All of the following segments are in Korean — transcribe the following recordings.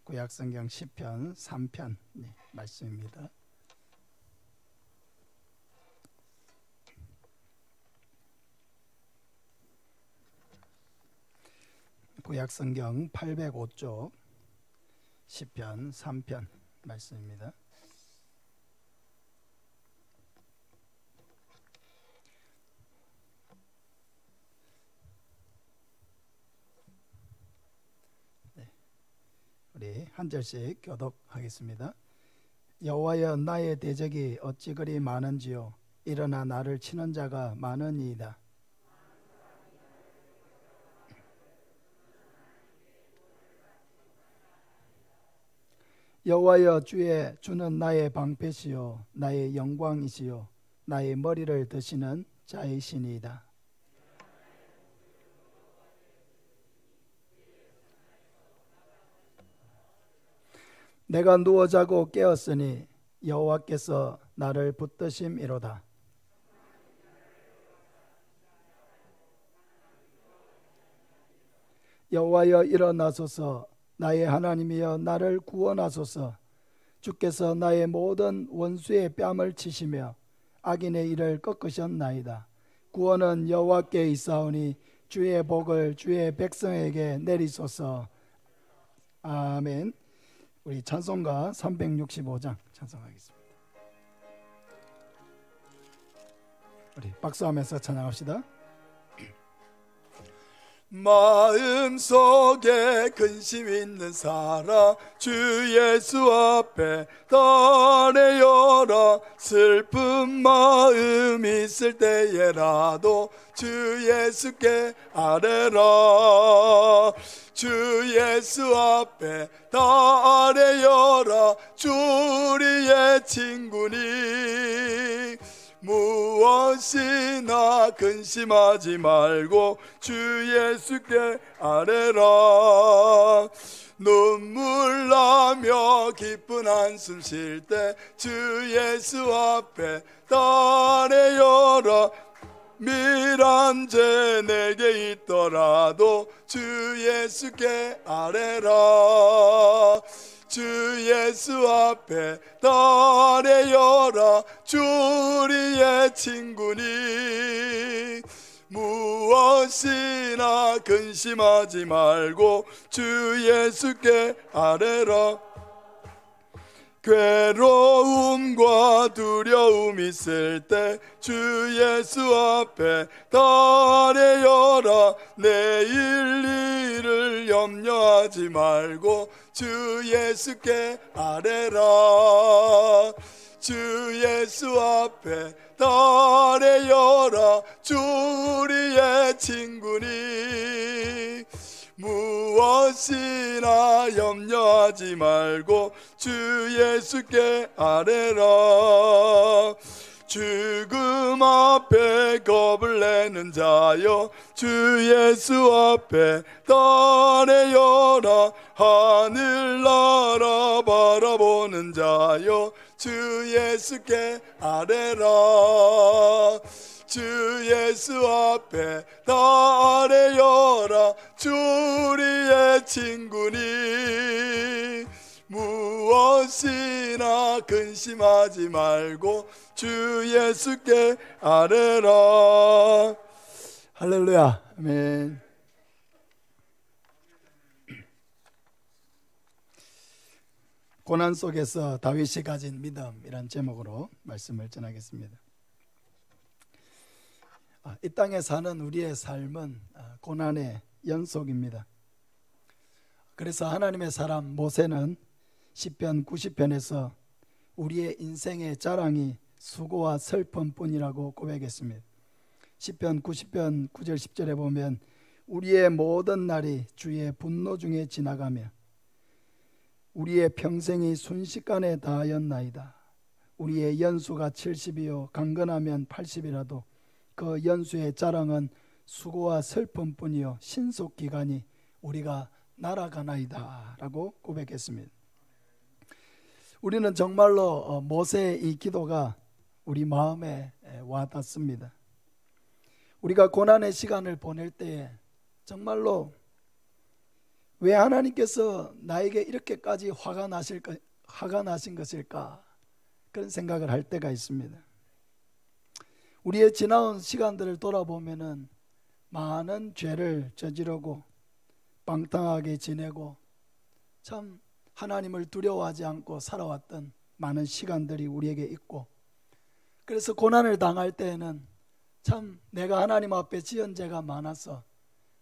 구약성경 시편 3편 말씀입니다. 구약성경 805쪽 시편 3편 말씀입니다. 우리 한 절씩 교독하겠습니다. 여호와여, 나의 대적이 어찌 그리 많은지요. 일어나 나를 치는 자가 많으니이다. 여호와여, 주는 나의 방패시요 나의 영광이시요 나의 머리를 드시는 자이시니이다. 내가 누워 자고 깨었으니 여호와께서 나를 붙드심이로다. 여호와여, 일어나소서. 나의 하나님이여, 나를 구원하소서. 주께서 나의 모든 원수의 뺨을 치시며 악인의 일을 꺾으셨나이다. 구원은 여호와께 있사오니 주의 복을 주의 백성에게 내리소서. 아멘. 우리 찬송가 365장 찬송하겠습니다. 우리 박수하면서 찬양합시다. 마음속에 근심 있는 사람 주 예수 앞에 달래어라. 슬픈 마음 있을 때에라도 주 예수께 아뢰라. 주 예수 앞에 달래어라. 주 우리의 친구니 무엇이나 근심하지 말고 주 예수께 아뢰라. 눈물 나며 기쁜 한숨 쉴 때 주 예수 앞에 달래어라. 미란죄 내게 있더라도 주 예수께 아뢰라. 주 예수 앞에 달래어라. 주 우리의 친구니 무엇이나 근심하지 말고 주 예수께 아뢰라. 괴로움과 두려움 있을 때 주 예수 앞에 달래어라. 내일 일을 염려하지 말고 주 예수께 아뢰라. 주 예수 앞에 달래어라. 주 우리의 친구니 무엇이나 염려하지 말고 주 예수께 아뢰라. 죽음 앞에 겁을 내는 자여 주 예수 앞에 달래어라. 하늘나라 바라보는 자여 주 예수께 아뢰라. 주 예수 앞에 달래어라. 주 우리의 친구니 무엇이나 근심하지 말고 주 예수께 아뢰라. 할렐루야. 아멘. 고난 속에서 다윗이 가진 믿음이란 제목으로 말씀을 전하겠습니다. 이 땅에 사는 우리의 삶은 고난의 연속입니다. 그래서 하나님의 사람 모세는 시편 90편에서 우리의 인생의 자랑이 수고와 슬픔뿐이라고 고백했습니다. 시편 90편 9절 10절에 보면 우리의 모든 날이 주의 분노 중에 지나가며 우리의 평생이 순식간에 다하였나이다. 우리의 연수가 70이요 강건하면 80이라도 그 연수의 자랑은 수고와 슬픔뿐이요 신속기간이 우리가 날아가나이다 라고 고백했습니다. 우리는 정말로 모세의 이 기도가 우리 마음에 와닿습니다. 우리가 고난의 시간을 보낼 때에 정말로 왜 하나님께서 나에게 이렇게까지 화가 나신 것일까? 그런 생각을 할 때가 있습니다. 우리의 지나온 시간들을 돌아보면은 많은 죄를 저지르고 방탕하게 지내고 참 하나님을 두려워하지 않고 살아왔던 많은 시간들이 우리에게 있고, 그래서 고난을 당할 때에는 참 내가 하나님 앞에 지은 죄가 많아서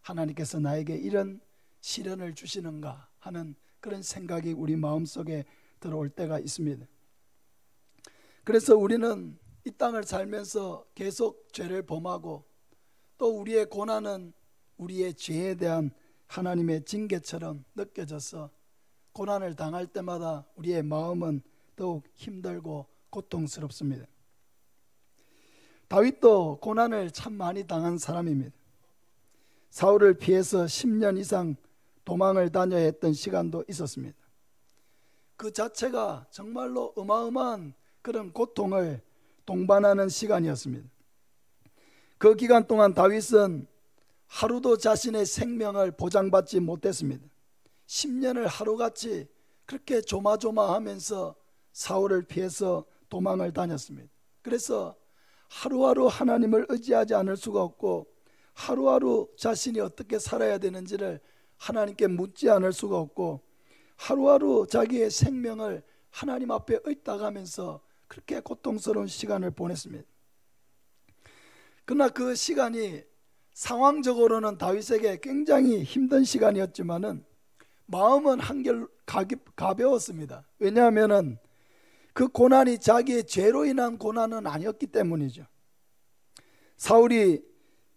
하나님께서 나에게 이런 시련을 주시는가 하는 그런 생각이 우리 마음속에 들어올 때가 있습니다. 그래서 우리는 이 땅을 살면서 계속 죄를 범하고, 또 우리의 고난은 우리의 죄에 대한 하나님의 징계처럼 느껴져서 고난을 당할 때마다 우리의 마음은 더욱 힘들고 고통스럽습니다. 다윗도 고난을 참 많이 당한 사람입니다. 사울을 피해서 10년 이상 도망을 다녀야 했던 시간도 있었습니다. 그 자체가 정말로 어마어마한 그런 고통을 동반하는 시간이었습니다. 그 기간 동안 다윗은 하루도 자신의 생명을 보장받지 못했습니다. 10년을 하루같이 그렇게 조마조마하면서 사울을 피해서 도망을 다녔습니다. 그래서 하루하루 하나님을 의지하지 않을 수가 없고, 하루하루 자신이 어떻게 살아야 되는지를 하나님께 묻지 않을 수가 없고, 하루하루 자기의 생명을 하나님 앞에 의탁하면서 그렇게 고통스러운 시간을 보냈습니다. 그러나 그 시간이 상황적으로는 다윗에게 굉장히 힘든 시간이었지만은 마음은 한결 가벼웠습니다. 왜냐하면은 그 고난이 자기의 죄로 인한 고난은 아니었기 때문이죠. 사울이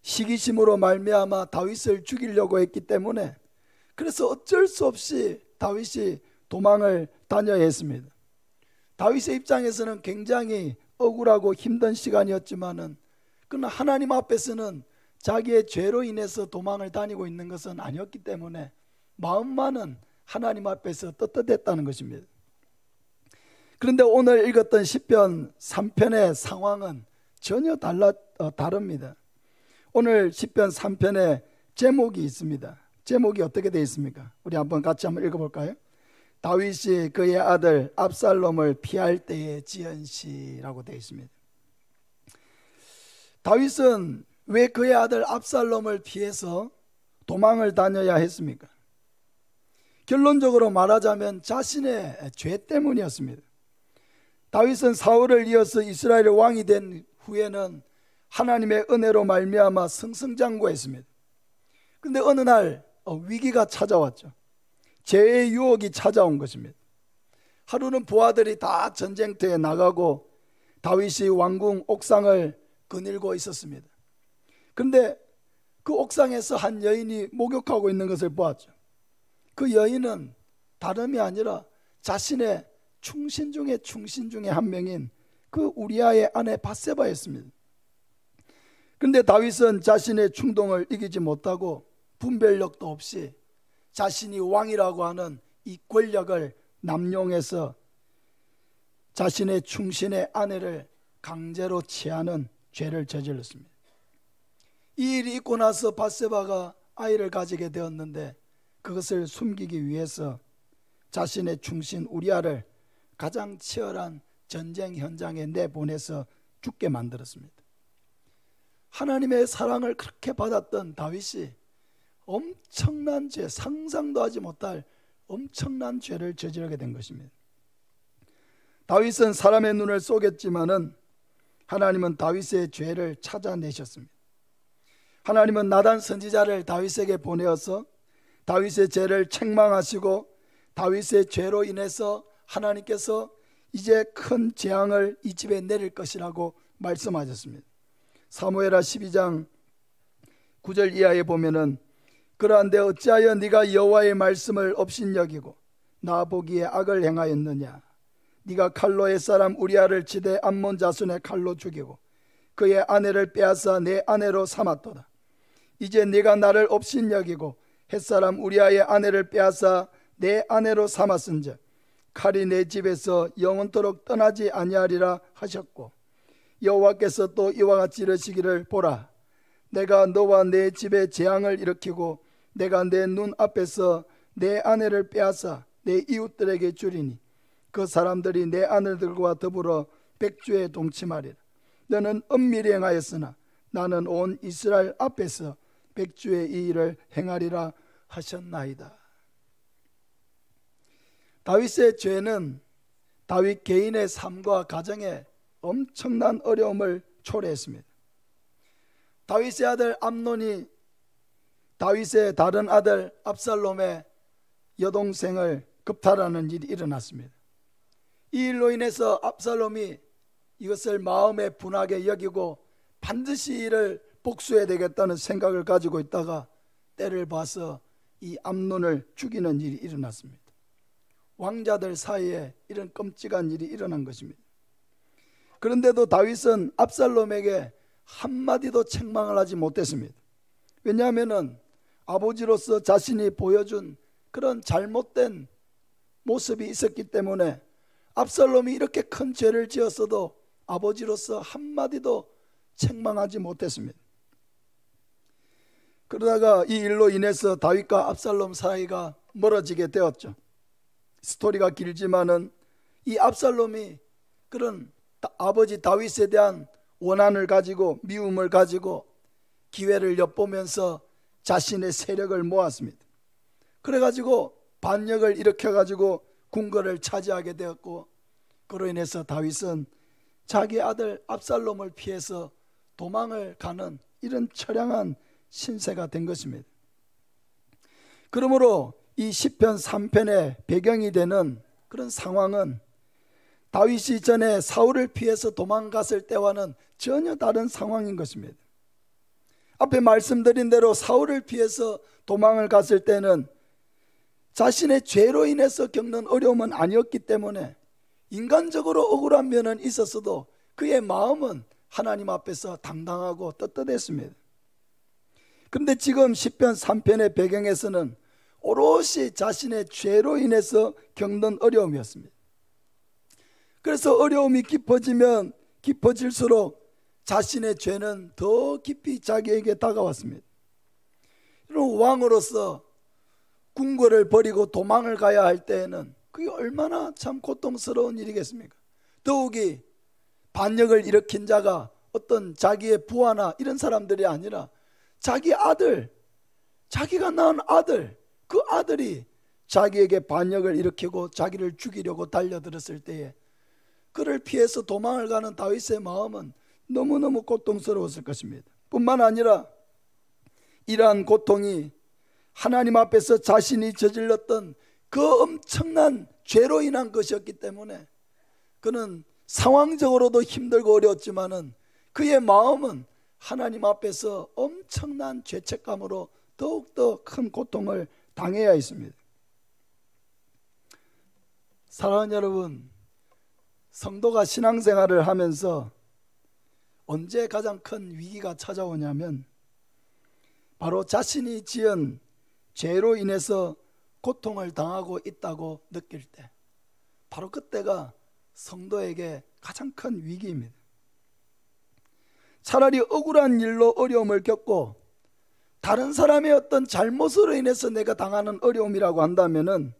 시기심으로 말미암아 다윗을 죽이려고 했기 때문에, 그래서 어쩔 수 없이 다윗이 도망을 다녀야 했습니다. 다윗의 입장에서는 굉장히 억울하고 힘든 시간이었지만은, 그러나 하나님 앞에서는 자기의 죄로 인해서 도망을 다니고 있는 것은 아니었기 때문에 마음만은 하나님 앞에서 떳떳했다는 것입니다. 그런데 오늘 읽었던 시편 3편의 상황은 전혀 다릅니다. 오늘 시편 3편에 제목이 있습니다. 제목이 어떻게 되어 있습니까? 우리 같이 한번 읽어볼까요? 다윗이 그의 아들 압살롬을 피할 때에 지은 시라고 되어 있습니다. 다윗은 왜 그의 아들 압살롬을 피해서 도망을 다녀야 했습니까? 결론적으로 말하자면 자신의 죄 때문이었습니다. 다윗은 사울을 이어서 이스라엘의 왕이 된 후에는 하나님의 은혜로 말미암아 승승장구했습니다. 그런데 어느 날 위기가 찾아왔죠. 죄의 유혹이 찾아온 것입니다. 하루는 부하들이 다 전쟁터에 나가고 다윗이 왕궁 옥상을 거닐고 있었습니다. 그런데 그 옥상에서 한 여인이 목욕하고 있는 것을 보았죠. 그 여인은 다름이 아니라 자신의 충신 중에 한 명인 그 우리아의 아내 밧세바였습니다. 그런데 다윗은 자신의 충동을 이기지 못하고 분별력도 없이 자신이 왕이라고 하는 이 권력을 남용해서 자신의 충신의 아내를 강제로 취하는 죄를 저질렀습니다. 이 일이 있고 나서 밧세바가 아이를 가지게 되었는데, 그것을 숨기기 위해서 자신의 충신 우리아를 가장 치열한 전쟁 현장에 내보내서 죽게 만들었습니다. 하나님의 사랑을 그렇게 받았던 다윗이 엄청난 죄, 상상도 하지 못할 엄청난 죄를 저지르게 된 것입니다. 다윗은 사람의 눈을 속였지만은 하나님은 다윗의 죄를 찾아내셨습니다. 하나님은 나단 선지자를 다윗에게 보내어서 다윗의 죄를 책망하시고, 다윗의 죄로 인해서 하나님께서 이제 큰 재앙을 이 집에 내릴 것이라고 말씀하셨습니다. 사무엘하 12장 9절 이하에 보면은, 그러한데 어찌하여 네가 여호와의 말씀을 업신여기고 나 보기에 악을 행하였느냐? 네가 칼로 햇사람 우리아를 치되 암몬 자손의 칼로 죽이고 그의 아내를 빼앗아 내 아내로 삼았도다. 이제 네가 나를 업신여기고 햇사람 우리아의 아내를 빼앗아 내 아내로 삼았은즉 칼이 내 집에서 영원토록 떠나지 아니하리라 하셨고, 여호와께서 또 이와 같이 이르시기를, 보라, 내가 너와 내 집에 재앙을 일으키고 내가 내 눈 앞에서 내 아내를 빼앗아 내 이웃들에게 주리니 그 사람들이 내 아내들과 더불어 백주에 동침하리라. 너는 엄밀히 행하였으나 나는 온 이스라엘 앞에서 백주의 이 일을 행하리라 하셨나이다. 다윗의 죄는 다윗 개인의 삶과 가정에 엄청난 어려움을 초래했습니다. 다윗의 아들 암논이 다윗의 다른 아들 압살롬의 여동생을 급탈하는 일이 일어났습니다. 이 일로 인해서 압살롬이 이것을 마음에 분하게 여기고 반드시 이를 복수해야 되겠다는 생각을 가지고 있다가 때를 봐서 이 암논을 죽이는 일이 일어났습니다. 왕자들 사이에 이런 끔찍한 일이 일어난 것입니다. 그런데도 다윗은 압살롬에게 한마디도 책망을 하지 못했습니다. 왜냐하면 아버지로서 자신이 보여준 그런 잘못된 모습이 있었기 때문에 압살롬이 이렇게 큰 죄를 지었어도 아버지로서 한마디도 책망하지 못했습니다. 그러다가 이 일로 인해서 다윗과 압살롬 사이가 멀어지게 되었죠. 스토리가 길지만은 이 압살롬이 그런 아버지 다윗에 대한 원한을 가지고 미움을 가지고 기회를 엿보면서 자신의 세력을 모았습니다. 그래가지고 반역을 일으켜가지고 궁궐을 차지하게 되었고, 그로 인해서 다윗은 자기 아들 압살롬을 피해서 도망을 가는 이런 처량한 신세가 된 것입니다. 그러므로 이 시편 3편의 배경이 되는 그런 상황은 다윗이 전에 사울을 피해서 도망갔을 때와는 전혀 다른 상황인 것입니다. 앞에 말씀드린 대로 사울을 피해서 도망을 갔을 때는 자신의 죄로 인해서 겪는 어려움은 아니었기 때문에 인간적으로 억울한 면은 있었어도 그의 마음은 하나님 앞에서 당당하고 떳떳했습니다. 그런데 지금 시편 3편의 배경에서는 오롯이 자신의 죄로 인해서 겪는 어려움이었습니다. 그래서 어려움이 깊어지면 깊어질수록 자신의 죄는 더 깊이 자기에게 다가왔습니다. 이런 왕으로서 궁궐을 버리고 도망을 가야 할 때에는 그게 얼마나 참 고통스러운 일이겠습니까? 더욱이 반역을 일으킨 자가 어떤 자기의 부하나 이런 사람들이 아니라 자기 아들, 자기가 낳은 아들, 그 아들이 자기에게 반역을 일으키고 자기를 죽이려고 달려들었을 때에 그를 피해서 도망을 가는 다윗의 마음은 너무너무 고통스러웠을 것입니다. 뿐만 아니라 이러한 고통이 하나님 앞에서 자신이 저질렀던 그 엄청난 죄로 인한 것이었기 때문에 그는 상황적으로도 힘들고 어려웠지만은 그의 마음은 하나님 앞에서 엄청난 죄책감으로 더욱더 큰 고통을 당해야 했습니다. 사랑하는 여러분, 성도가 신앙생활을 하면서 언제 가장 큰 위기가 찾아오냐면 바로 자신이 지은 죄로 인해서 고통을 당하고 있다고 느낄 때, 바로 그때가 성도에게 가장 큰 위기입니다. 차라리 억울한 일로 어려움을 겪고 다른 사람의 어떤 잘못으로 인해서 내가 당하는 어려움이라고 한다면은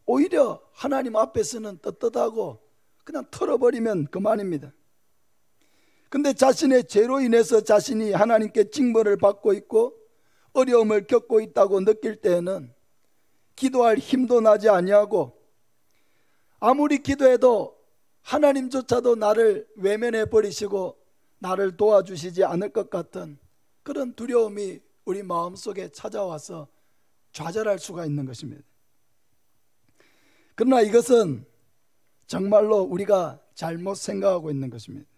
오히려 하나님 앞에서는 떳떳하고 그냥 털어버리면 그만입니다. 근데 자신의 죄로 인해서 자신이 하나님께 징벌을 받고 있고 어려움을 겪고 있다고 느낄 때에는 기도할 힘도 나지 아니하고 아무리 기도해도 하나님조차도 나를 외면해 버리시고 나를 도와주시지 않을 것 같은 그런 두려움이 우리 마음속에 찾아와서 좌절할 수가 있는 것입니다. 그러나 이것은 정말로 우리가 잘못 생각하고 있는 것입니다.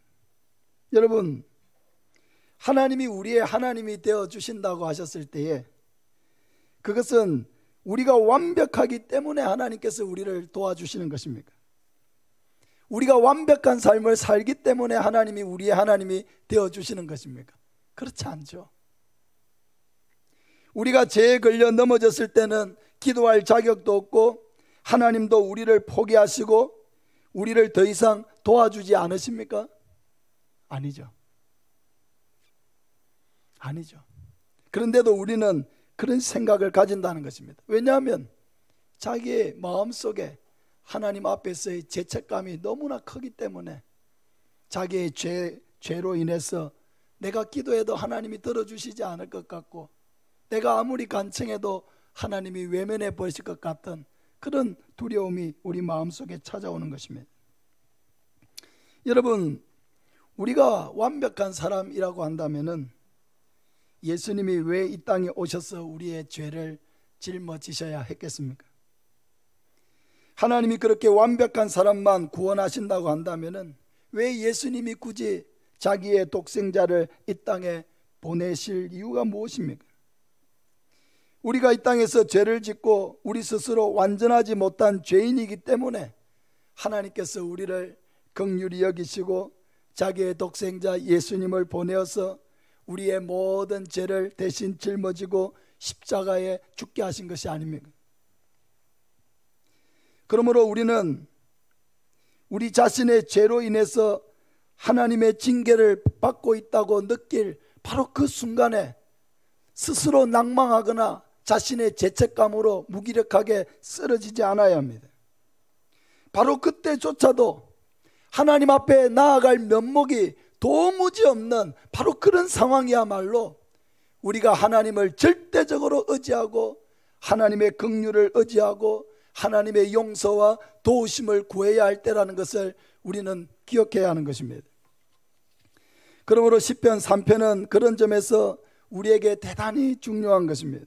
여러분, 하나님이 우리의 하나님이 되어 주신다고 하셨을 때에 그것은 우리가 완벽하기 때문에 하나님께서 우리를 도와주시는 것입니까? 우리가 완벽한 삶을 살기 때문에 하나님이 우리의 하나님이 되어 주시는 것입니까? 그렇지 않죠. 우리가 죄에 걸려 넘어졌을 때는 기도할 자격도 없고 하나님도 우리를 포기하시고 우리를 더 이상 도와주지 않으십니까? 아니죠. 아니죠. 그런데도 우리는 그런 생각을 가진다는 것입니다. 왜냐하면 자기의 마음속에 하나님 앞에서의 죄책감이 너무나 크기 때문에 자기의 죄로 인해서 내가 기도해도 하나님이 들어주시지 않을 것 같고 내가 아무리 간청해도 하나님이 외면해 버리실 것 같은 그런 두려움이 우리 마음속에 찾아오는 것입니다. 여러분, 우리가 완벽한 사람이라고 한다면은 예수님이 왜 이 땅에 오셔서 우리의 죄를 짊어지셔야 했겠습니까? 하나님이 그렇게 완벽한 사람만 구원하신다고 한다면은 왜 예수님이 굳이 자기의 독생자를 이 땅에 보내실 이유가 무엇입니까? 우리가 이 땅에서 죄를 짓고 우리 스스로 완전하지 못한 죄인이기 때문에 하나님께서 우리를 긍휼히 여기시고 자기의 독생자 예수님을 보내어서 우리의 모든 죄를 대신 짊어지고 십자가에 죽게 하신 것이 아닙니까? 그러므로 우리는 우리 자신의 죄로 인해서 하나님의 징계를 받고 있다고 느낄 바로 그 순간에 스스로 낭망하거나 자신의 죄책감으로 무기력하게 쓰러지지 않아야 합니다. 바로 그때조차도 하나님 앞에 나아갈 면목이 도무지 없는 바로 그런 상황이야말로 우리가 하나님을 절대적으로 의지하고 하나님의 긍휼을 의지하고 하나님의 용서와 도우심을 구해야 할 때라는 것을 우리는 기억해야 하는 것입니다. 그러므로 시편 3편은 그런 점에서 우리에게 대단히 중요한 것입니다.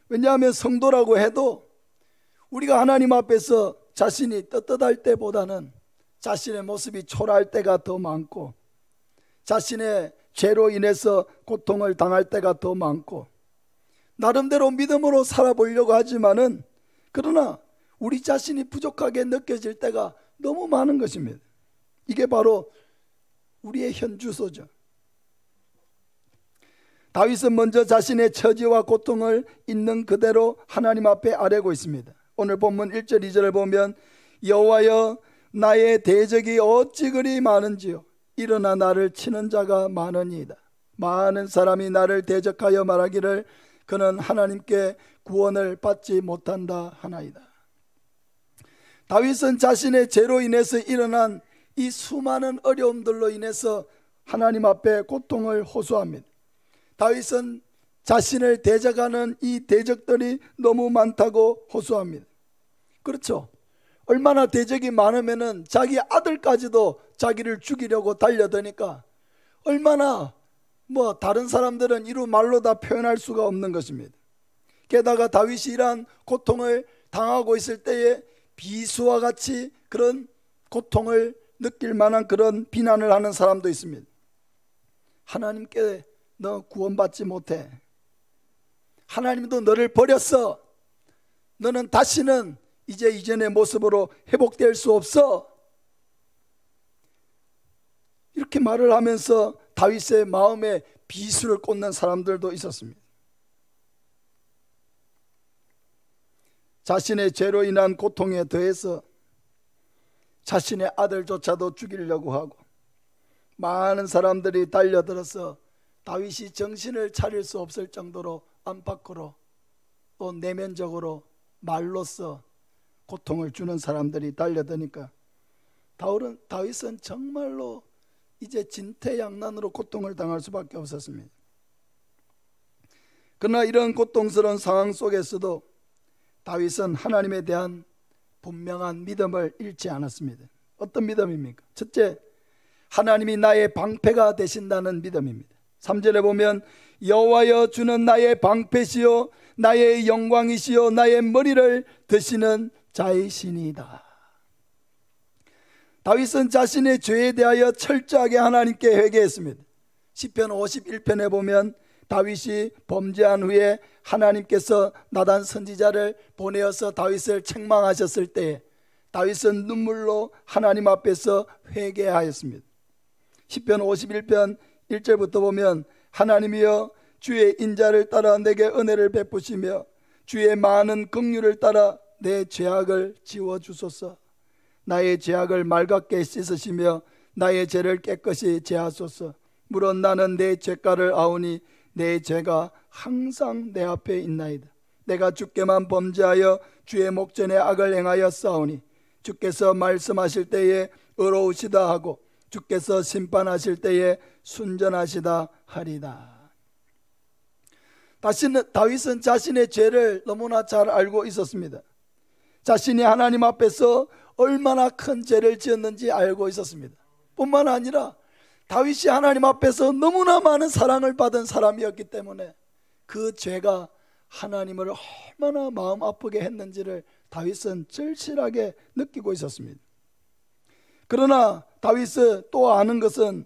왜냐하면 성도라고 해도 우리가 하나님 앞에서 자신이 떳떳할 때보다는 자신의 모습이 초라할 때가 더 많고 자신의 죄로 인해서 고통을 당할 때가 더 많고 나름대로 믿음으로 살아보려고 하지만은 그러나 우리 자신이 부족하게 느껴질 때가 너무 많은 것입니다. 이게 바로 우리의 현주소죠. 다윗은 먼저 자신의 처지와 고통을 있는 그대로 하나님 앞에 아뢰고 있습니다. 오늘 본문 1절 2절을 보면 여호와여 나의 대적이 어찌 그리 많은지요 일어나 나를 치는 자가 많으니이다. 많은 사람이 나를 대적하여 말하기를 그는 하나님께 구원을 받지 못한다 하나이다. 다윗은 자신의 죄로 인해서 일어난 이 수많은 어려움들로 인해서 하나님 앞에 고통을 호소합니다. 다윗은 자신을 대적하는 이 대적들이 너무 많다고 호소합니다. 그렇죠. 얼마나 대적이 많으면은 자기 아들까지도 자기를 죽이려고 달려드니까 얼마나 다른 사람들은 이루 말로 다 표현할 수가 없는 것입니다. 게다가 다윗이 이러한 고통을 당하고 있을 때에 비수와 같이 그런 고통을 느낄 만한 그런 비난을 하는 사람도 있습니다. 하나님께 너 구원받지 못해. 하나님도 너를 버렸어. 너는 다시는 이제 이전의 모습으로 회복될 수 없어. 이렇게 말을 하면서 다윗의 마음에 비수를 꽂는 사람들도 있었습니다. 자신의 죄로 인한 고통에 더해서 자신의 아들조차도 죽이려고 하고 많은 사람들이 달려들어서 다윗이 정신을 차릴 수 없을 정도로 안팎으로 또 내면적으로 말로써 고통을 주는 사람들이 달려드니까 다윗은 정말로 이제 진퇴양난으로 고통을 당할 수밖에 없었습니다. 그러나 이런 고통스러운 상황 속에서도 다윗은 하나님에 대한 분명한 믿음을 잃지 않았습니다. 어떤 믿음입니까? 첫째, 하나님이 나의 방패가 되신다는 믿음입니다. 3절에 보면 여호와여 주는 나의 방패시요 나의 영광이시요 나의 머리를 드시는 자이시니이다. 다윗은 자신의 죄에 대하여 철저하게 하나님께 회개했습니다. 시편 51편에 보면 다윗이 범죄한 후에 하나님께서 나단 선지자를 보내어서 다윗을 책망하셨을 때에 다윗은 눈물로 하나님 앞에서 회개하였습니다. 시편 51편 1절부터 보면 하나님이여 주의 인자를 따라 내게 은혜를 베푸시며 주의 많은 긍휼을 따라 내 죄악을 지워주소서. 나의 죄악을 맑게 씻으시며 나의 죄를 깨끗이 제하소서. 물론 나는 내 죄가를 아오니 내 죄가 항상 내 앞에 있나이다. 내가 주께만 범죄하여 주의 목전에 악을 행하여 싸우니 주께서 말씀하실 때에 의로우시다 하고 주께서 심판하실 때에 순전하시다 하리다. 다윗은 자신의 죄를 너무나 잘 알고 있었습니다. 자신이 하나님 앞에서 얼마나 큰 죄를 지었는지 알고 있었습니다. 뿐만 아니라 다윗이 하나님 앞에서 너무나 많은 사랑을 받은 사람이었기 때문에 그 죄가 하나님을 얼마나 마음 아프게 했는지를 다윗은 절실하게 느끼고 있었습니다. 그러나 다윗은 또 아는 것은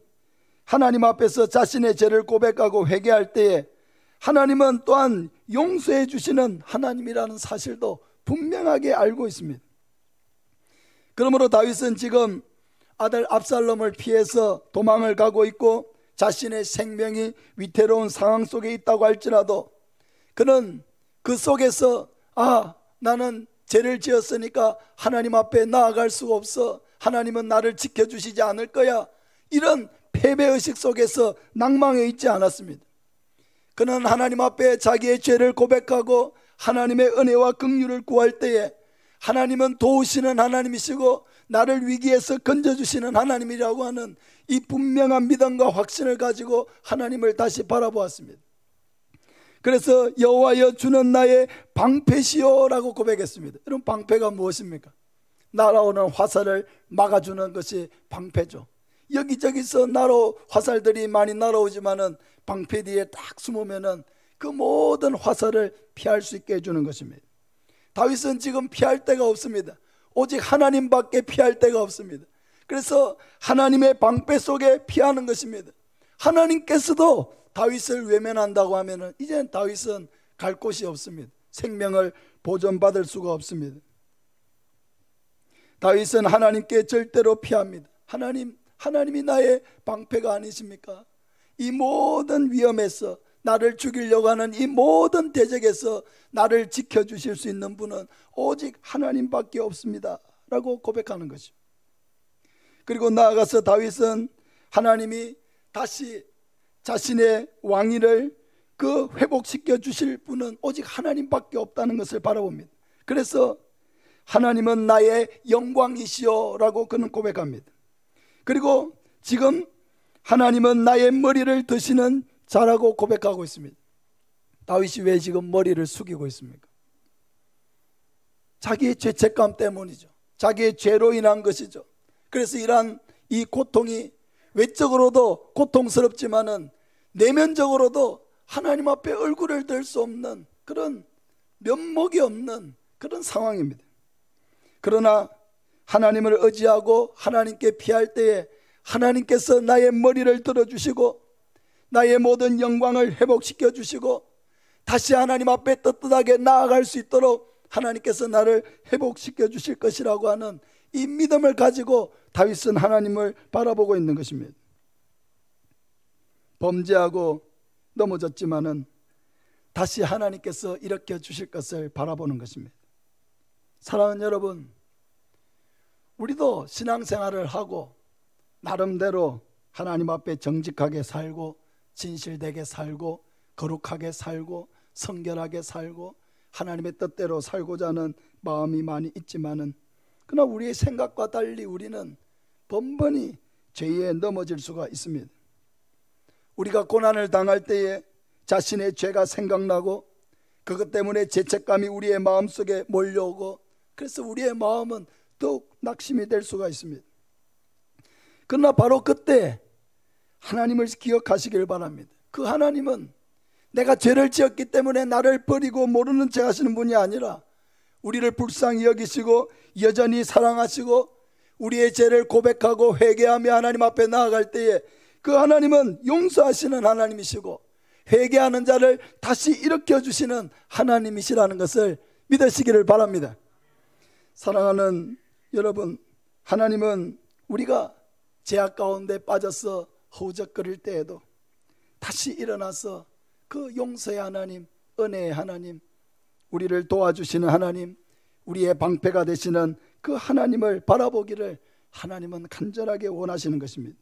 하나님 앞에서 자신의 죄를 고백하고 회개할 때에 하나님은 또한 용서해 주시는 하나님이라는 사실도 분명하게 알고 있습니다. 그러므로 다윗은 지금 아들 압살롬을 피해서 도망을 가고 있고 자신의 생명이 위태로운 상황 속에 있다고 할지라도 그는 그 속에서 나는 죄를 지었으니까 하나님 앞에 나아갈 수가 없어, 하나님은 나를 지켜주시지 않을 거야, 이런 패배의식 속에서 낭망해 있지 않았습니다. 그는 하나님 앞에 자기의 죄를 고백하고 하나님의 은혜와 긍휼을 구할 때에 하나님은 도우시는 하나님이시고 나를 위기에서 건져주시는 하나님이라고 하는 이 분명한 믿음과 확신을 가지고 하나님을 다시 바라보았습니다. 그래서 여호와여 주는 나의 방패시오 라고 고백했습니다. 여러분, 방패가 무엇입니까? 날아오는 화살을 막아주는 것이 방패죠. 여기저기서 화살들이 많이 날아오지만은 방패 뒤에 딱 숨으면은 그 모든 화살을 피할 수 있게 해주는 것입니다. 다윗은 지금 피할 데가 없습니다. 오직 하나님밖에 피할 데가 없습니다. 그래서 하나님의 방패 속에 피하는 것입니다. 하나님께서도 다윗을 외면한다고 하면은 이제는 다윗은 갈 곳이 없습니다. 생명을 보존받을 수가 없습니다. 다윗은 하나님께 절대로 피합니다. 하나님이 나의 방패가 아니십니까? 이 모든 위험에서, 나를 죽이려고 하는 이 모든 대적에서 나를 지켜주실 수 있는 분은 오직 하나님밖에 없습니다 라고 고백하는 것이죠. 그리고 나아가서 다윗은 하나님이 다시 자신의 왕위를 회복시켜 주실 분은 오직 하나님밖에 없다는 것을 바라봅니다. 그래서 하나님은 나의 영광이시오 라고 그는 고백합니다. 그리고 지금 하나님은 나의 머리를 드시는 자라고 고백하고 있습니다. 다윗이 왜 지금 머리를 숙이고 있습니까? 자기의 죄책감 때문이죠. 자기의 죄로 인한 것이죠. 그래서 이러한 이 고통이 외적으로도 고통스럽지만은 내면적으로도 하나님 앞에 얼굴을 들 수 없는 그런 면목이 없는 그런 상황입니다. 그러나 하나님을 의지하고 하나님께 피할 때에 하나님께서 나의 머리를 들어주시고 나의 모든 영광을 회복시켜 주시고 다시 하나님 앞에 떳떳하게 나아갈 수 있도록 하나님께서 나를 회복시켜 주실 것이라고 하는 이 믿음을 가지고 다윗은 하나님을 바라보고 있는 것입니다. 범죄하고 넘어졌지만은 다시 하나님께서 일으켜 주실 것을 바라보는 것입니다. 사랑하는 여러분, 우리도 신앙생활을 하고 나름대로 하나님 앞에 정직하게 살고 진실되게 살고 거룩하게 살고 성결하게 살고 하나님의 뜻대로 살고자 하는 마음이 많이 있지만은 그러나 우리의 생각과 달리 우리는 번번이 죄에 넘어질 수가 있습니다. 우리가 고난을 당할 때에 자신의 죄가 생각나고 그것 때문에 죄책감이 우리의 마음속에 몰려오고 그래서 우리의 마음은 더욱 낙심이 될 수가 있습니다. 그러나 바로 그때 하나님을 기억하시길 바랍니다. 그 하나님은 내가 죄를 지었기 때문에 나를 버리고 모르는 척 하시는 분이 아니라 우리를 불쌍히 여기시고 여전히 사랑하시고 우리의 죄를 고백하고 회개하며 하나님 앞에 나아갈 때에 그 하나님은 용서하시는 하나님이시고 회개하는 자를 다시 일으켜 주시는 하나님이시라는 것을 믿으시기를 바랍니다. 사랑하는 여러분, 하나님은 우리가 죄악 가운데 빠져서 허우적거릴 때에도 다시 일어나서 그 용서의 하나님, 은혜의 하나님, 우리를 도와주시는 하나님, 우리의 방패가 되시는 그 하나님을 바라보기를 하나님은 간절하게 원하시는 것입니다.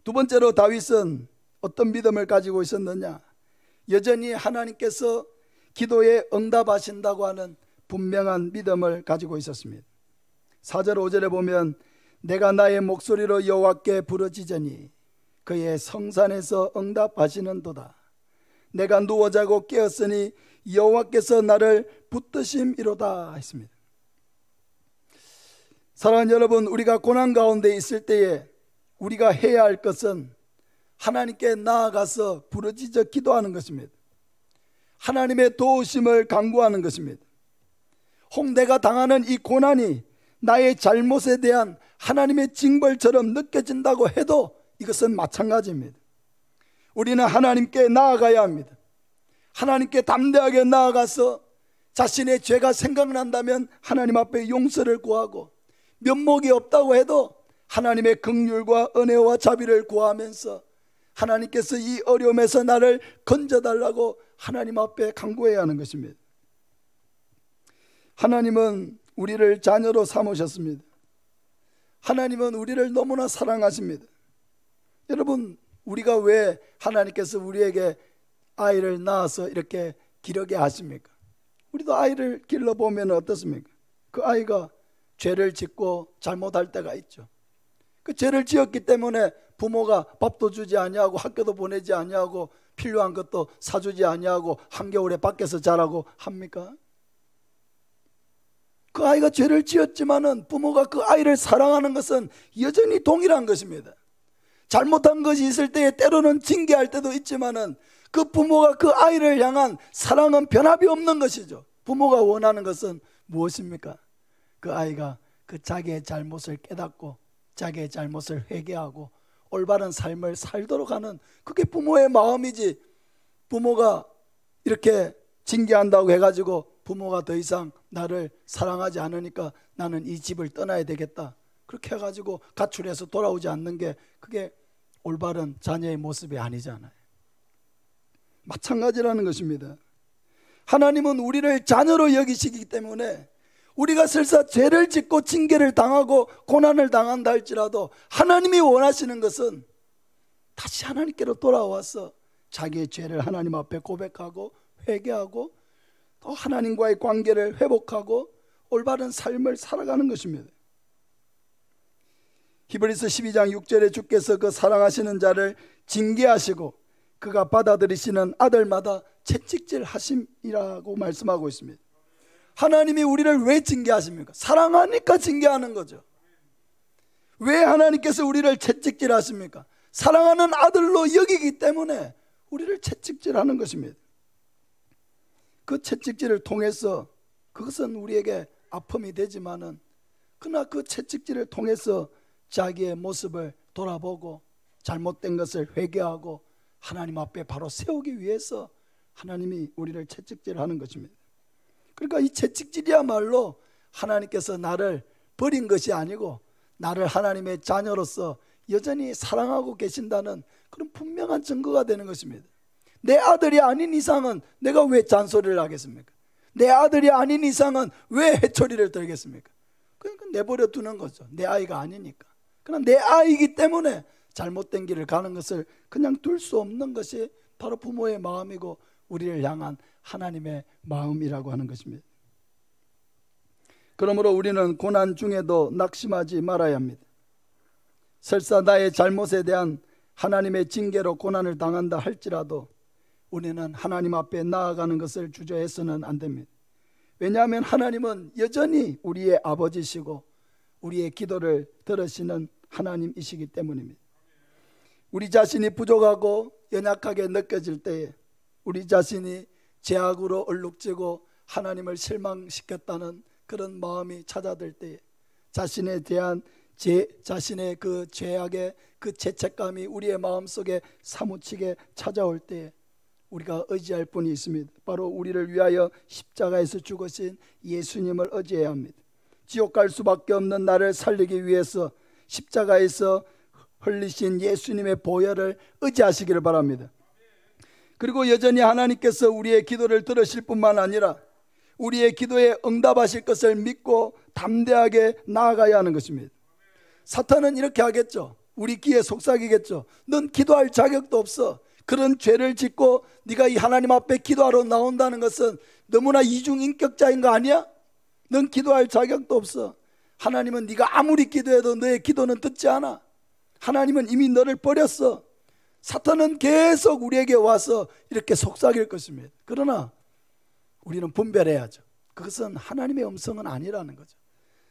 두 번째로 다윗은 어떤 믿음을 가지고 있었느냐? 여전히 하나님께서 기도에 응답하신다고 하는 분명한 믿음을 가지고 있었습니다. 4절 5절에 보면 내가 나의 목소리로 여호와께 부르짖으니 그의 성산에서 응답하시는도다. 내가 누워 자고 깨었으니 여호와께서 나를 붙드심이로다 했습니다. 사랑하는 여러분, 우리가 고난 가운데 있을 때에 우리가 해야 할 것은 하나님께 나아가서 부르짖어 기도하는 것입니다. 하나님의 도우심을 간구하는 것입니다. 혹 내가 당하는 이 고난이 나의 잘못에 대한 하나님의 징벌처럼 느껴진다고 해도 이것은 마찬가지입니다. 우리는 하나님께 나아가야 합니다. 하나님께 담대하게 나아가서 자신의 죄가 생각난다면 하나님 앞에 용서를 구하고, 면목이 없다고 해도 하나님의 긍휼과 은혜와 자비를 구하면서 하나님께서 이 어려움에서 나를 건져달라고 하나님 앞에 간구해야 하는 것입니다. 하나님은 우리를 자녀로 삼으셨습니다. 하나님은 우리를 너무나 사랑하십니다. 여러분, 우리가 왜 하나님께서 우리에게 아이를 낳아서 이렇게 기르게 하십니까? 우리도 아이를 길러보면 어떻습니까? 그 아이가 죄를 짓고 잘못할 때가 있죠. 그 죄를 지었기 때문에 부모가 밥도 주지 아니하고 학교도 보내지 아니하고 필요한 것도 사주지 아니하고 한겨울에 밖에서 자라고 합니까? 그 아이가 죄를 지었지만은 부모가 그 아이를 사랑하는 것은 여전히 동일한 것입니다. 잘못한 것이 있을 때에 때로는 징계할 때도 있지만은 그 부모가 그 아이를 향한 사랑은 변함이 없는 것이죠. 부모가 원하는 것은 무엇입니까? 그 아이가 그 자기의 잘못을 깨닫고 자기의 잘못을 회개하고 올바른 삶을 살도록 하는, 그게 부모의 마음이지, 부모가 이렇게 징계한다고 해가지고 부모가 더 이상 나를 사랑하지 않으니까 나는 이 집을 떠나야 되겠다, 그렇게 해가지고 가출해서 돌아오지 않는 게 그게 올바른 자녀의 모습이 아니잖아요. 마찬가지라는 것입니다. 하나님은 우리를 자녀로 여기시기 때문에 우리가 설사 죄를 짓고 징계를 당하고 고난을 당한다 할지라도 하나님이 원하시는 것은 다시 하나님께로 돌아와서 자기의 죄를 하나님 앞에 고백하고 회개하고 또 하나님과의 관계를 회복하고 올바른 삶을 살아가는 것입니다. 히브리서 12장 6절에 주께서 그 사랑하시는 자를 징계하시고 그가 받아들이시는 아들마다 채찍질 하심이라고 말씀하고 있습니다. 하나님이 우리를 왜 징계하십니까? 사랑하니까 징계하는 거죠. 왜 하나님께서 우리를 채찍질 하십니까? 사랑하는 아들로 여기기 때문에 우리를 채찍질하는 것입니다. 그 채찍질을 통해서 그것은 우리에게 아픔이 되지만은 그러나 그 채찍질을 통해서 자기의 모습을 돌아보고 잘못된 것을 회개하고 하나님 앞에 바로 세우기 위해서 하나님이 우리를 채찍질하는 것입니다. 그러니까 이 채찍질이야말로 하나님께서 나를 버린 것이 아니고 나를 하나님의 자녀로서 여전히 사랑하고 계신다는 그런 분명한 증거가 되는 것입니다. 내 아들이 아닌 이상은 내가 왜 잔소리를 하겠습니까? 내 아들이 아닌 이상은 왜 해초리를 들겠습니까? 그러니까 내버려 두는 거죠. 내 아이가 아니니까. 그러나 내 아이이기 때문에 잘못된 길을 가는 것을 그냥 둘 수 없는 것이 바로 부모의 마음이고 우리를 향한 하나님의 마음이라고 하는 것입니다. 그러므로 우리는 고난 중에도 낙심하지 말아야 합니다. 설사 나의 잘못에 대한 하나님의 징계로 고난을 당한다 할지라도 우리는 하나님 앞에 나아가는 것을 주저해서는 안 됩니다. 왜냐하면 하나님은 여전히 우리의 아버지시고 우리의 기도를 들으시는 하나님이시기 때문입니다. 우리 자신이 부족하고 연약하게 느껴질 때에, 우리 자신이 죄악으로 얼룩지고 하나님을 실망시켰다는 그런 마음이 찾아들 때에, 자신에 대한 자신의 그 죄악의 그 죄책감이 우리의 마음속에 사무치게 찾아올 때에 우리가 의지할 분이 있습니다. 바로 우리를 위하여 십자가에서 죽으신 예수님을 의지해야 합니다. 지옥 갈 수밖에 없는 나를 살리기 위해서 십자가에서 흘리신 예수님의 보혈을 의지하시기를 바랍니다. 그리고 여전히 하나님께서 우리의 기도를 들으실 뿐만 아니라 우리의 기도에 응답하실 것을 믿고 담대하게 나아가야 하는 것입니다. 사탄은 이렇게 하겠죠. 우리 귀에 속삭이겠죠. 넌 기도할 자격도 없어. 그런 죄를 짓고 네가 이 하나님 앞에 기도하러 나온다는 것은 너무나 이중인격자인 거 아니야? 넌 기도할 자격도 없어. 하나님은 네가 아무리 기도해도 너의 기도는 듣지 않아. 하나님은 이미 너를 버렸어. 사탄은 계속 우리에게 와서 이렇게 속삭일 것입니다. 그러나 우리는 분별해야죠. 그것은 하나님의 음성은 아니라는 거죠.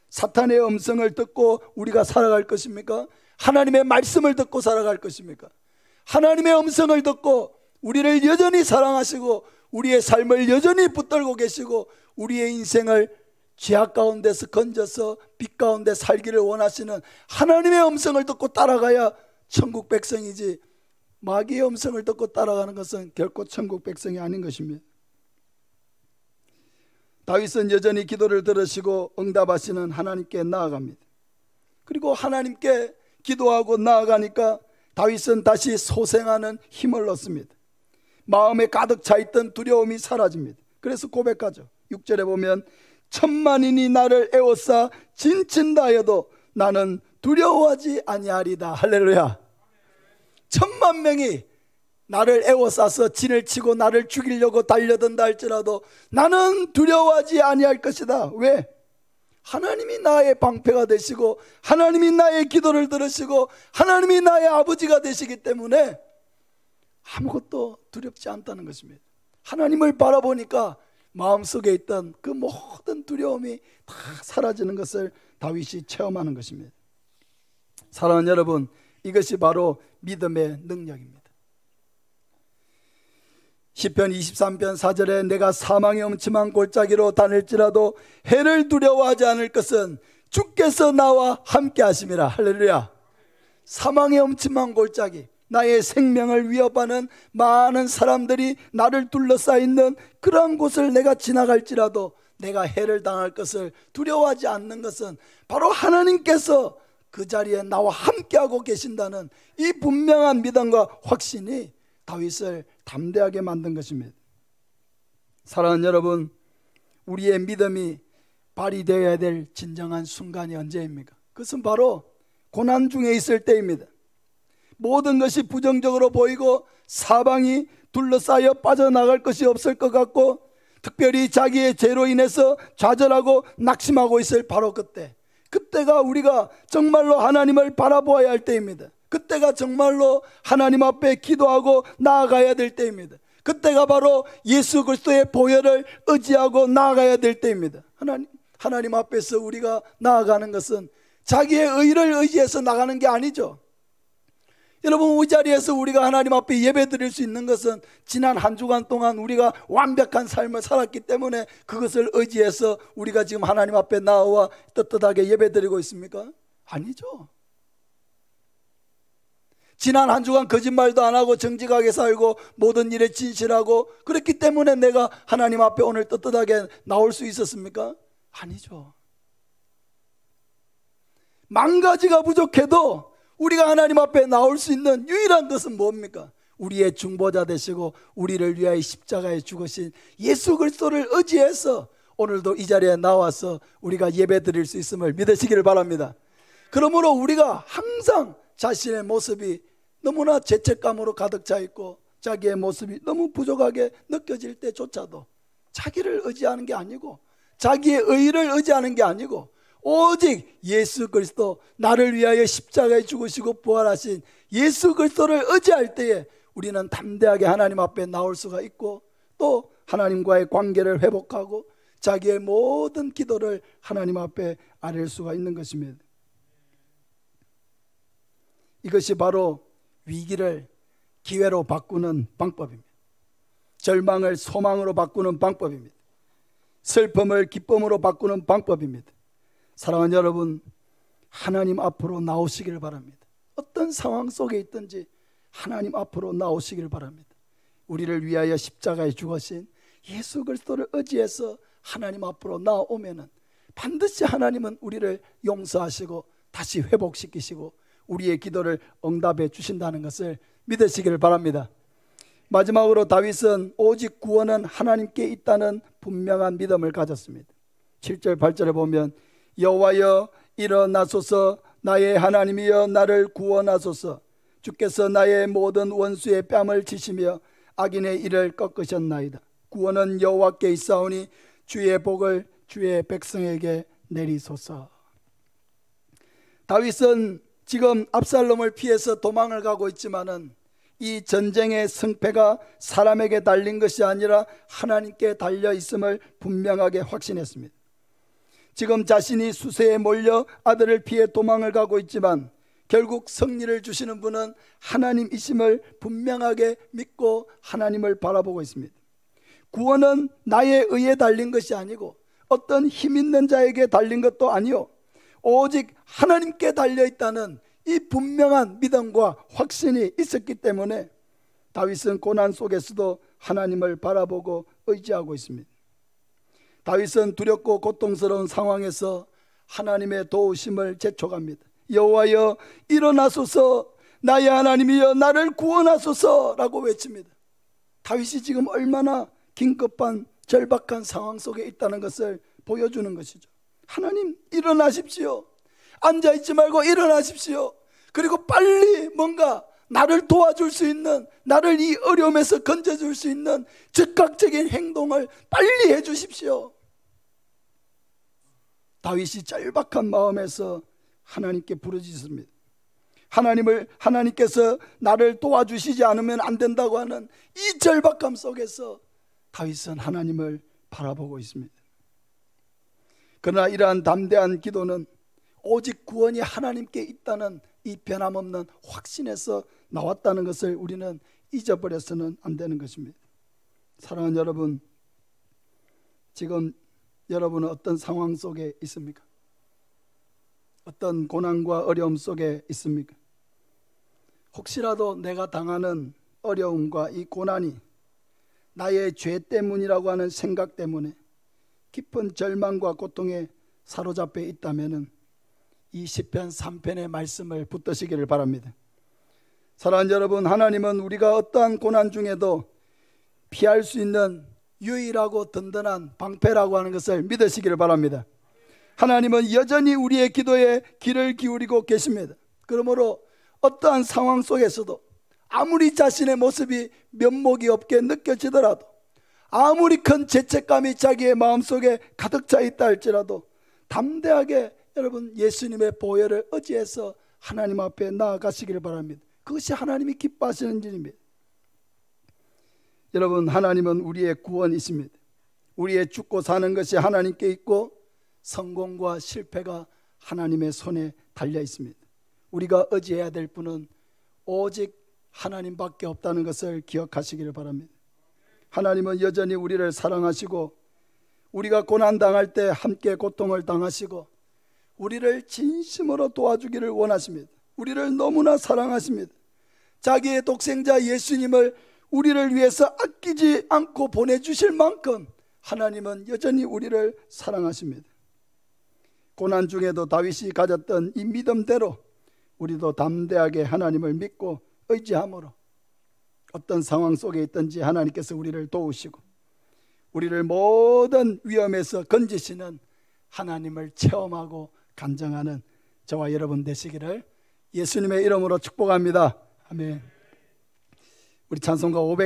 사탄의 음성을 듣고 우리가 살아갈 것입니까? 하나님의 말씀을 듣고 살아갈 것입니까? 하나님의 음성을 듣고 우리를 여전히 사랑하시고 우리의 삶을 여전히 붙들고 계시고 우리의 인생을 죄악 가운데서 건져서 빛 가운데 살기를 원하시는 하나님의 음성을 듣고 따라가야 천국 백성이지, 마귀의 음성을 듣고 따라가는 것은 결코 천국 백성이 아닌 것입니다. 다윗은 여전히 기도를 들으시고 응답하시는 하나님께 나아갑니다. 그리고 하나님께 기도하고 나아가니까 다윗은 다시 소생하는 힘을 얻습니다. 마음에 가득 차있던 두려움이 사라집니다. 그래서 고백하죠. 6절에 보면 천만인이 나를 에워싸 진친다 하여도 나는 두려워하지 아니하리다. 할렐루야. 천만 명이 나를 에워싸서 진을 치고 나를 죽이려고 달려든다 할지라도 나는 두려워하지 아니할 것이다. 왜? 하나님이 나의 방패가 되시고 하나님이 나의 기도를 들으시고 하나님이 나의 아버지가 되시기 때문에 아무것도 두렵지 않다는 것입니다. 하나님을 바라보니까 마음속에 있던 그 모든 두려움이 다 사라지는 것을 다윗이 체험하는 것입니다. 사랑하는 여러분, 이것이 바로 믿음의 능력입니다. 시편 23편 4절에 내가 사망의 음침한 골짜기로 다닐지라도 해를 두려워하지 않을 것은 주께서 나와 함께 하심이라. 할렐루야. 사망의 음침한 골짜기, 나의 생명을 위협하는 많은 사람들이 나를 둘러싸여 있는 그러한 곳을 내가 지나갈지라도 내가 해를 당할 것을 두려워하지 않는 것은 바로 하나님께서 그 자리에 나와 함께하고 계신다는 이 분명한 믿음과 확신이 다윗을 담대하게 만든 것입니다. 사랑하는 여러분, 우리의 믿음이 발휘되어야 될 진정한 순간이 언제입니까? 그것은 바로 고난 중에 있을 때입니다. 모든 것이 부정적으로 보이고 사방이 둘러싸여 빠져나갈 것이 없을 것 같고 특별히 자기의 죄로 인해서 좌절하고 낙심하고 있을 바로 그때가 우리가 정말로 하나님을 바라보아야 할 때입니다. 그때가 정말로 하나님 앞에 기도하고 나아가야 될 때입니다. 그때가 바로 예수 그리스도의 보혈을 의지하고 나아가야 될 때입니다. 하나님 앞에서 우리가 나아가는 것은 자기의 의를 의지해서 나가는 게 아니죠. 여러분, 이 자리에서 우리가 하나님 앞에 예배 드릴 수 있는 것은 지난 한 주간 동안 우리가 완벽한 삶을 살았기 때문에 그것을 의지해서 우리가 지금 하나님 앞에 나와 떳떳하게 예배 드리고 있습니까? 아니죠. 지난 한 주간 거짓말도 안 하고 정직하게 살고 모든 일에 진실하고 그렇기 때문에 내가 하나님 앞에 오늘 떳떳하게 나올 수 있었습니까? 아니죠. 만 가지가 부족해도 우리가 하나님 앞에 나올 수 있는 유일한 것은 뭡니까? 우리의 중보자 되시고 우리를 위하여 십자가에 죽으신 예수 그리스도를 의지해서 오늘도 이 자리에 나와서 우리가 예배 드릴 수 있음을 믿으시기를 바랍니다. 그러므로 우리가 항상 자신의 모습이 너무나 죄책감으로 가득 차 있고 자기의 모습이 너무 부족하게 느껴질 때조차도 자기를 의지하는 게 아니고 자기의 의를 의지하는 게 아니고 오직 예수 그리스도, 나를 위하여 십자가에 죽으시고 부활하신 예수 그리스도를 의지할 때에 우리는 담대하게 하나님 앞에 나올 수가 있고 또 하나님과의 관계를 회복하고 자기의 모든 기도를 하나님 앞에 아뢰일 수가 있는 것입니다. 이것이 바로 위기를 기회로 바꾸는 방법입니다. 절망을 소망으로 바꾸는 방법입니다. 슬픔을 기쁨으로 바꾸는 방법입니다. 사랑하는 여러분, 하나님 앞으로 나오시길 바랍니다. 어떤 상황 속에 있든지 하나님 앞으로 나오시길 바랍니다. 우리를 위하여 십자가에 죽으신 예수 그리스도를 의지해서 하나님 앞으로 나오면은 반드시 하나님은 우리를 용서하시고 다시 회복시키시고 우리의 기도를 응답해 주신다는 것을 믿으시기를 바랍니다. 마지막으로 다윗은 오직 구원은 하나님께 있다는 분명한 믿음을 가졌습니다. 7절 8절에 보면 여호와여 일어나소서 나의 하나님이여 나를 구원하소서. 주께서 나의 모든 원수의 뺨을 치시며 악인의 일을 꺾으셨나이다. 구원은 여호와께 있사오니 주의 복을 주의 백성에게 내리소서. 다윗은 지금 압살롬을 피해서 도망을 가고 있지만은 이 전쟁의 승패가 사람에게 달린 것이 아니라 하나님께 달려 있음을 분명하게 확신했습니다. 지금 자신이 수세에 몰려 아들을 피해 도망을 가고 있지만 결국 승리를 주시는 분은 하나님이심을 분명하게 믿고 하나님을 바라보고 있습니다. 구원은 나의 의에 달린 것이 아니고 어떤 힘 있는 자에게 달린 것도 아니요, 오직 하나님께 달려있다는 이 분명한 믿음과 확신이 있었기 때문에 다윗은 고난 속에서도 하나님을 바라보고 의지하고 있습니다. 다윗은 두렵고 고통스러운 상황에서 하나님의 도우심을 재촉합니다. 여호와여 일어나소서, 나의 하나님이여 나를 구원하소서 라고 외칩니다. 다윗이 지금 얼마나 긴급한 절박한 상황 속에 있다는 것을 보여주는 것이죠. 하나님 일어나십시오. 앉아있지 말고 일어나십시오. 그리고 빨리 뭔가 나를 도와줄 수 있는, 나를 이 어려움에서 건져줄 수 있는 즉각적인 행동을 빨리 해주십시오. 다윗이 절박한 마음에서 하나님께 부르짖습니다. 하나님께서 나를 도와주시지 않으면 안 된다고 하는 이 절박함 속에서 다윗은 하나님을 바라보고 있습니다. 그러나 이러한 담대한 기도는 오직 구원이 하나님께 있다는 이 변함없는 확신에서 나왔다는 것을 우리는 잊어버려서는 안 되는 것입니다. 사랑하는 여러분, 지금 여러분은 어떤 상황 속에 있습니까? 어떤 고난과 어려움 속에 있습니까? 혹시라도 내가 당하는 어려움과 이 고난이 나의 죄 때문이라고 하는 생각 때문에 깊은 절망과 고통에 사로잡혀 있다면 이 시편 3편의 말씀을 붙드시기를 바랍니다. 사랑하는 여러분, 하나님은 우리가 어떠한 고난 중에도 피할 수 있는 유일하고 든든한 방패라고 하는 것을 믿으시기를 바랍니다. 하나님은 여전히 우리의 기도에 귀를 기울이고 계십니다. 그러므로 어떠한 상황 속에서도 아무리 자신의 모습이 면목이 없게 느껴지더라도, 아무리 큰 죄책감이 자기의 마음속에 가득 차 있다 할지라도 담대하게 여러분 예수님의 보혈을 의지해서 하나님 앞에 나아가시기를 바랍니다. 그것이 하나님이 기뻐하시는 일입니다. 여러분, 하나님은 우리의 구원이십니다. 우리의 죽고 사는 것이 하나님께 있고 성공과 실패가 하나님의 손에 달려 있습니다. 우리가 의지해야 될 분은 오직 하나님밖에 없다는 것을 기억하시기를 바랍니다. 하나님은 여전히 우리를 사랑하시고 우리가 고난당할 때 함께 고통을 당하시고 우리를 진심으로 도와주기를 원하십니다. 우리를 너무나 사랑하십니다. 자기의 독생자 예수님을 우리를 위해서 아끼지 않고 보내주실 만큼 하나님은 여전히 우리를 사랑하십니다. 고난 중에도 다윗이 가졌던 이 믿음대로 우리도 담대하게 하나님을 믿고 의지함으로 어떤 상황 속에 있든지 하나님께서 우리를 도우시고 우리를 모든 위험에서 건지시는 하나님을 체험하고 간증하는 저와 여러분 되시기를 예수님의 이름으로 축복합니다. 아멘. 우리 찬송가 500